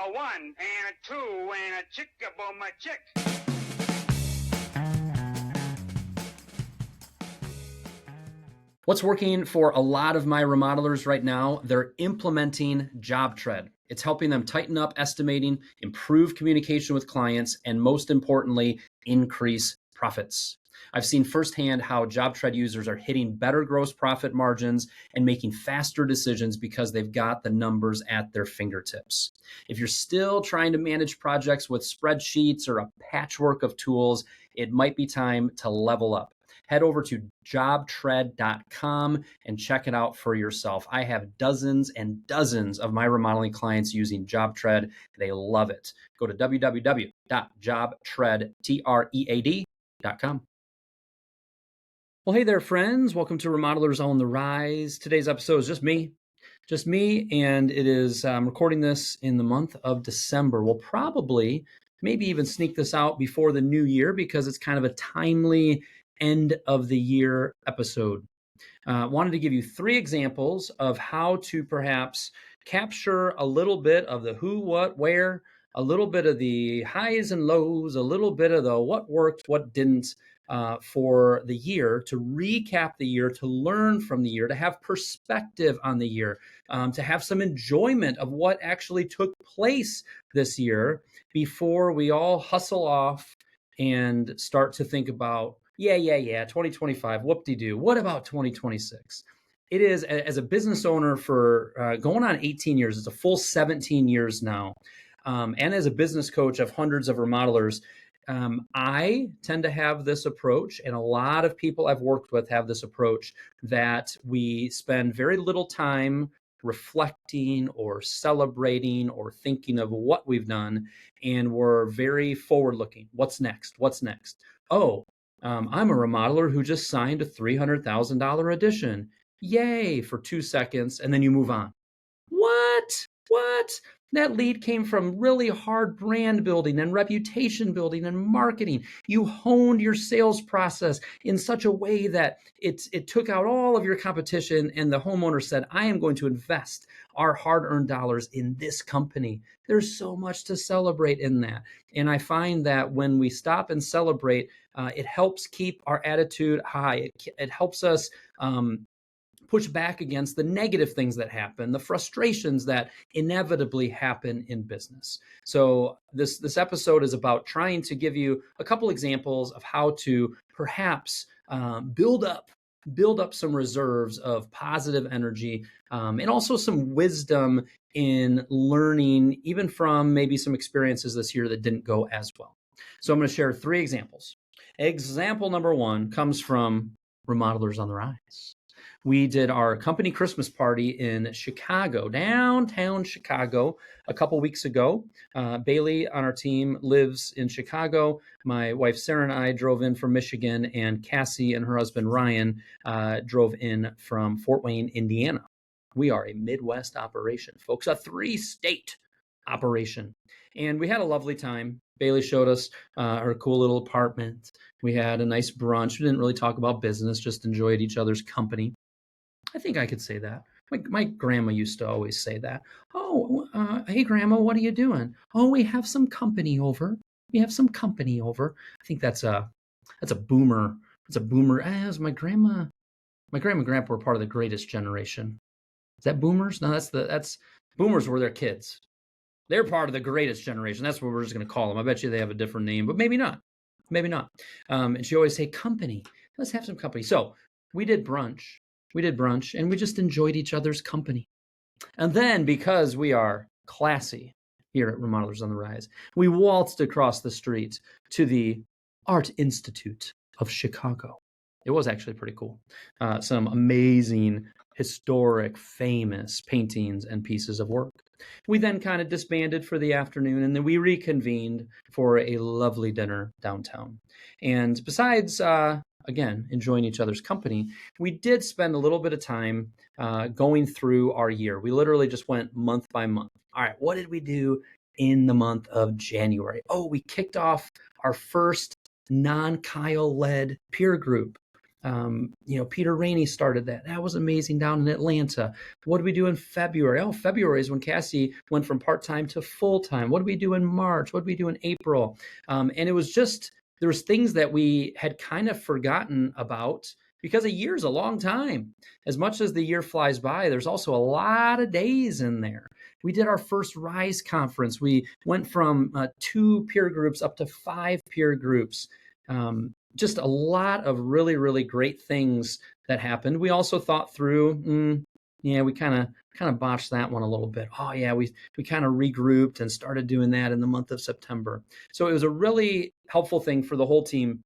A one and a two and a chick-a-boom a chick. What's working for a lot of my remodelers right now? They're implementing JobTread. It's helping them tighten up estimating, improve communication with clients, and most importantly, increase profits. I've seen firsthand how JobTread users are hitting better gross profit margins and making faster decisions because they've got the numbers at their fingertips. If you're still trying to manage projects with spreadsheets or a patchwork of tools, it might be time to level up. Head over to JobTread.com and check it out for yourself. I have dozens and dozens of my remodeling clients using JobTread. They love it. Go to www.jobtread.com. Well, hey there, friends. Welcome to Remodelers on the Rise. Today's episode is just me, and it is recording this in the month of December. We'll probably maybe even sneak this out before the new year because it's kind of a timely end of the year episode. Wanted to give you 3 examples of how to perhaps capture a little bit of the who, what, where, a little bit of the highs and lows, a little bit of the what worked, what didn't for the year, to recap the year, to learn from the year, to have perspective on the year, to have some enjoyment of what actually took place this year before we all hustle off and start to think about 2025, whoop-de-doo. What about 2026? It is, as a business owner for going on 18 years, it's a full 17 years now, and as a business coach of hundreds of remodelers, I tend to have this approach, and a lot of people I've worked with have this approach, that we spend very little time reflecting or celebrating or thinking of what we've done, and we're very forward-looking. What's next? Oh, I'm a remodeler who just signed a $300,000 addition. Yay, for 2 seconds, and then you move on. What? That lead came from really hard brand building and reputation building and marketing. You honed your sales process in such a way that it took out all of your competition, and the homeowner said, I am going to invest our hard-earned dollars in this company. There's so much to celebrate in that. And I find that when we stop and celebrate, it helps keep our attitude high. It helps us push back against the negative things that happen, the frustrations that inevitably happen in business. So this episode is about trying to give you a couple examples of how to perhaps build up some reserves of positive energy, and also some wisdom in learning, even from maybe some experiences this year that didn't go as well. So I'm going to share 3 examples. Example number 1 comes from Remodelers on the Rise. We did our company Christmas party in Chicago, downtown Chicago, a couple weeks ago. Bailey on our team lives in Chicago. My wife Sarah and I drove in from Michigan, and Cassie and her husband Ryan drove in from Fort Wayne, Indiana. We are a Midwest operation, folks, a 3-state operation. And we had a lovely time. Bailey showed us her cool little apartment. We had a nice brunch. We didn't really talk about business, just enjoyed each other's company. I think I could say that. My grandma used to always say that. Oh, hey, Grandma, what are you doing? Oh, we have some company over. I think that's a boomer. It's a boomer. As my grandma and grandpa were part of the greatest generation. Is that boomers? No, that's boomers were their kids. They're part of the greatest generation. That's what we're just going to call them. I bet you they have a different name, but maybe not. And she always say, company. Let's have some company. So we did brunch, and we just enjoyed each other's company. And then, because we are classy here at Remodelers on the Rise, we waltzed across the street to the Art Institute of Chicago. It was actually pretty cool. Some amazing, historic, famous paintings and pieces of work. We then kind of disbanded for the afternoon, and then we reconvened for a lovely dinner downtown. And besides, again, enjoying each other's company, we did spend a little bit of time going through our year. We literally just went month by month. All right, what did we do in the month of January? Oh, we kicked off our first non-Kyle-led peer group. Peter Rainey started that. That was amazing down in Atlanta. What did we do in February? Oh, February is when Cassie went from part-time to full-time. What did we do in March? What did we do in April? And it was just, there was things that we had kind of forgotten about because a year is a long time. As much as the year flies by, there's also a lot of days in there. We did our first RISE conference. We went from 2 peer groups up to 5 peer groups. Just a lot of really, really great things that happened. We also thought through, we kind of botched that one a little bit. Oh yeah, we kind of regrouped and started doing that in the month of September. So it was a really helpful thing for the whole team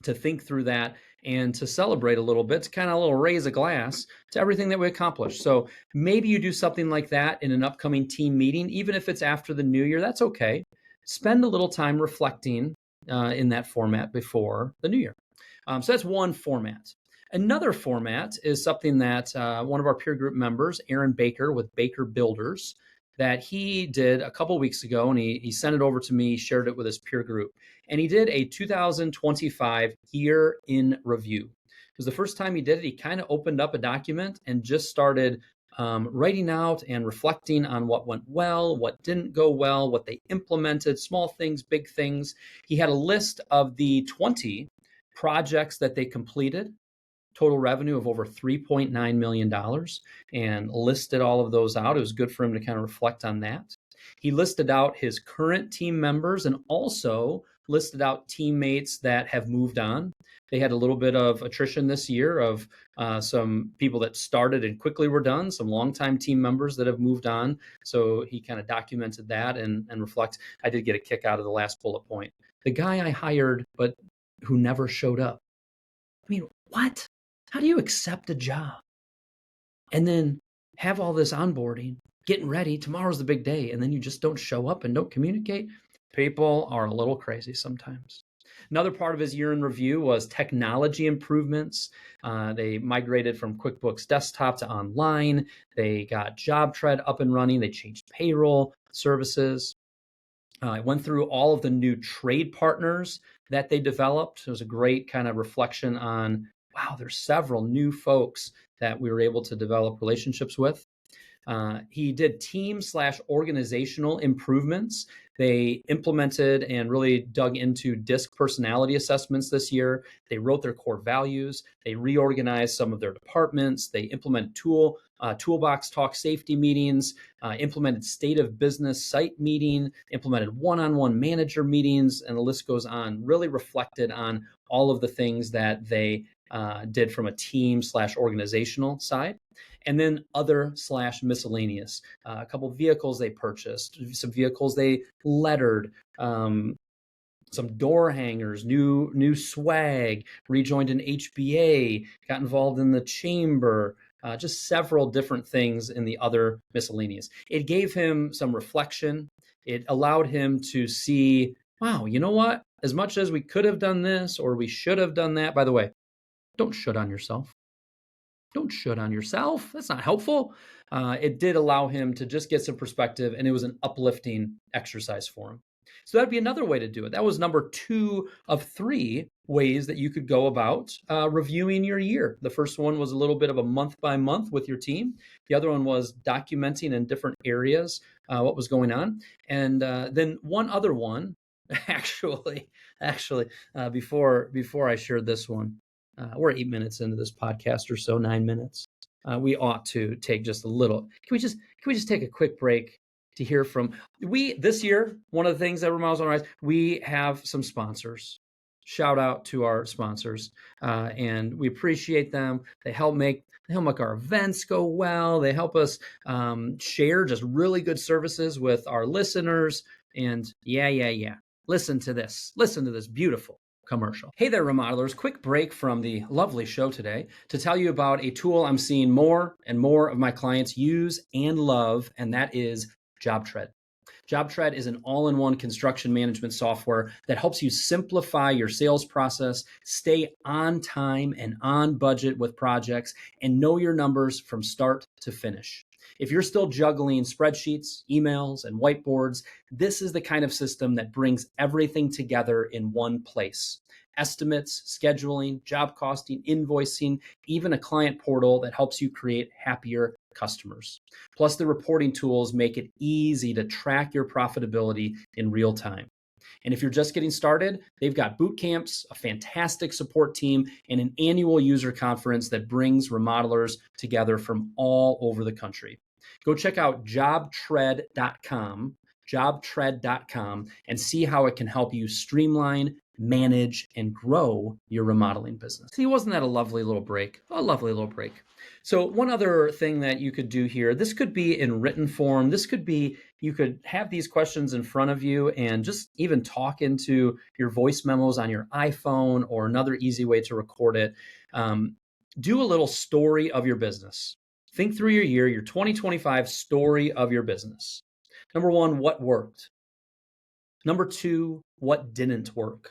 to think through that and to celebrate a little bit, to kind of a little raise a glass to everything that we accomplished. So maybe you do something like that in an upcoming team meeting, even if it's after the new year, that's okay. Spend a little time reflecting in that format before the new year. So that's one format. Another format is something that one of our peer group members, Aaron Baker with Baker Builders, that he did a couple weeks ago, and he sent it over to me, shared it with his peer group. And he did a 2025 year in review. Because the first time he did it, he kind of opened up a document and just started writing out and reflecting on what went well, what didn't go well, what they implemented, small things, big things. He had a list of the 20 projects that they completed, total revenue of over $3.9 million, and listed all of those out. It was good for him to kind of reflect on that. He listed out his current team members and also listed out teammates that have moved on. They had a little bit of attrition this year of some people that started and quickly were done, some longtime team members that have moved on. So he kind of documented that and reflect. I did get a kick out of the last bullet point. The guy I hired, but who never showed up. I mean, what? How do you accept a job and then have all this onboarding, getting ready, tomorrow's the big day, and then you just don't show up and don't communicate? People are a little crazy sometimes. Another part of his year in review was technology improvements. They migrated from QuickBooks Desktop to online. They got JobTread up and running. They changed payroll services. I went through all of the new trade partners that they developed. It was a great kind of reflection on, wow, there's several new folks that we were able to develop relationships with. He did team/organizational improvements. They implemented and really dug into DISC personality assessments this year. They wrote their core values. They reorganized some of their departments. They implemented toolbox talk safety meetings, implemented state of business site meeting, implemented one-on-one manager meetings, and the list goes on. Really reflected on all of the things that they did from a team/organizational side. And then other/miscellaneous, a couple of vehicles they purchased, some vehicles they lettered, some door hangers, new swag, rejoined an HBA, got involved in the chamber, just several different things in the other miscellaneous. It gave him some reflection. It allowed him to see, wow, you know what? As much as we could have done this or we should have done that, by the way, don't should on yourself. Don't should on yourself. That's not helpful. It did allow him to just get some perspective, and it was an uplifting exercise for him. So that'd be another way to do it. That was number 2 of 3 ways that you could go about reviewing your year. The first one was a little bit of a month by month with your team. The other one was documenting in different areas what was going on. And then one other one, actually, before I shared this one, we're 8 minutes into this podcast or so, 9 minutes. We ought to take just a little. Can we just take a quick break to hear from this year? One of the things that Remodelers on the Rise, we have some sponsors. Shout out to our sponsors, and we appreciate them. They help make our events go well. They help us share just really good services with our listeners. And yeah. Listen to this beautiful commercial. Hey there, Remodelers. Quick break from the lovely show today to tell you about a tool I'm seeing more and more of my clients use and love, and that is JobTread. JobTread is an all-in-one construction management software that helps you simplify your sales process, stay on time and on budget with projects, and know your numbers from start to finish. If you're still juggling spreadsheets, emails, and whiteboards, this is the kind of system that brings everything together in one place. Estimates, scheduling, job costing, invoicing, even a client portal that helps you create happier customers. Plus, the reporting tools make it easy to track your profitability in real time. And if you're just getting started, they've got boot camps, a fantastic support team, and an annual user conference that brings remodelers together from all over the country. Go check out JobTread.com, and see how it can help you streamline, manage, and grow your remodeling business. See, wasn't that a lovely little break? A lovely little break. So one other thing that you could do here, this could be in written form. This could be, you could have these questions in front of you and just even talk into your voice memos on your iPhone, or another easy way to record it. Do a little story of your business. Think through your year, your 2025 story of your business. Number one, what worked? Number two, what didn't work?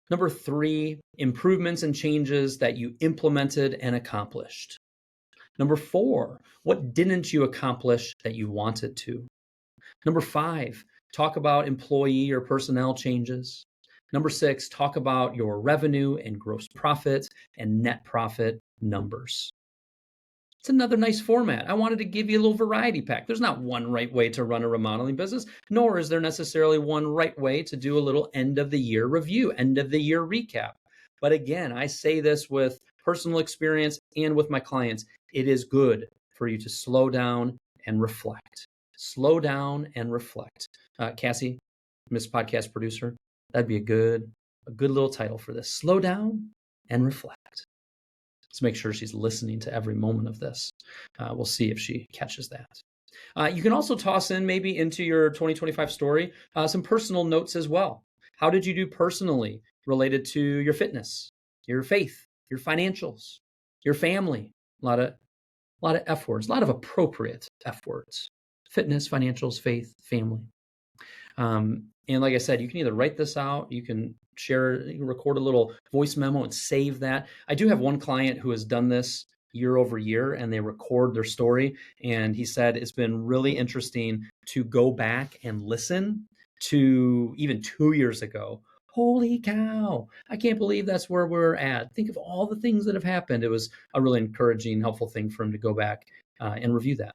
Number three, improvements and changes that you implemented and accomplished. Number four, what didn't you accomplish that you wanted to? Number five, talk about employee or personnel changes. Number six, talk about your revenue and gross profit and net profit numbers. It's another nice format. I wanted to give you a little variety pack. There's not one right way to run a remodeling business, nor is there necessarily one right way to do a little end of the year review, end of the year recap. But again, I say this with personal experience and with my clients. It is good for you to slow down and reflect. Slow down and reflect. Cassie, Miss Podcast Producer, that'd be a good little title for this. Slow down and reflect. Let's make sure she's listening to every moment of this. We'll see if she catches that. You can also toss in, maybe into your 2025 story, some personal notes as well. How did you do personally related to your fitness, your faith, your financials, your family? A lot of F words, a lot of appropriate F words. Fitness, financials, faith, family. And like I said, you can either write this out, you can share, you can record a little voice memo and save that. I do have one client who has done this year over year, and they record their story. And he said it's been really interesting to go back and listen to even 2 years ago. Holy cow, I can't believe that's where we're at. Think of all the things that have happened. It was a really encouraging, helpful thing for him to go back and review that.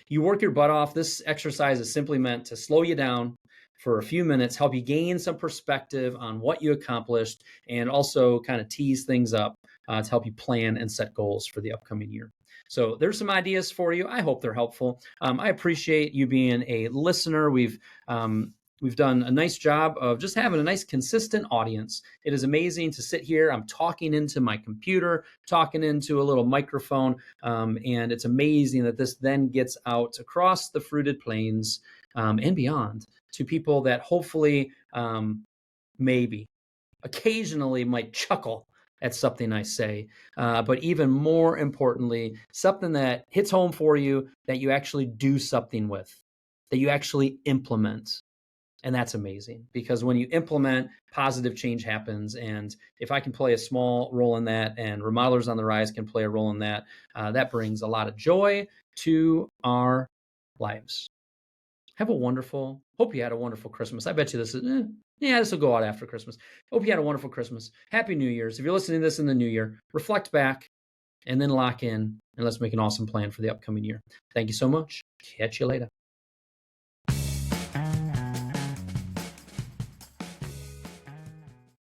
You work your butt off. This exercise is simply meant to slow you down for a few minutes, help you gain some perspective on what you accomplished, and also kind of tease things up to help you plan and set goals for the upcoming year. So there's some ideas for you. I hope they're helpful. I appreciate you being a listener. We've done a nice job of just having a nice consistent audience. It is amazing to sit here. I'm talking into my computer, talking into a little microphone, and it's amazing that this then gets out across the fruited plains and beyond to people that hopefully maybe occasionally might chuckle at something I say, but even more importantly, something that hits home for you, that you actually do something with, that you actually implement. And that's amazing, because when you implement, positive change happens. And if I can play a small role in that, and Remodelers on the Rise can play a role in that, that brings a lot of joy to our lives. Hope you had a wonderful Christmas. I bet you this will go out after Christmas. Hope you had a wonderful Christmas. Happy New Year's. If you're listening to this in the new year, reflect back and then lock in, and let's make an awesome plan for the upcoming year. Thank you so much. Catch you later.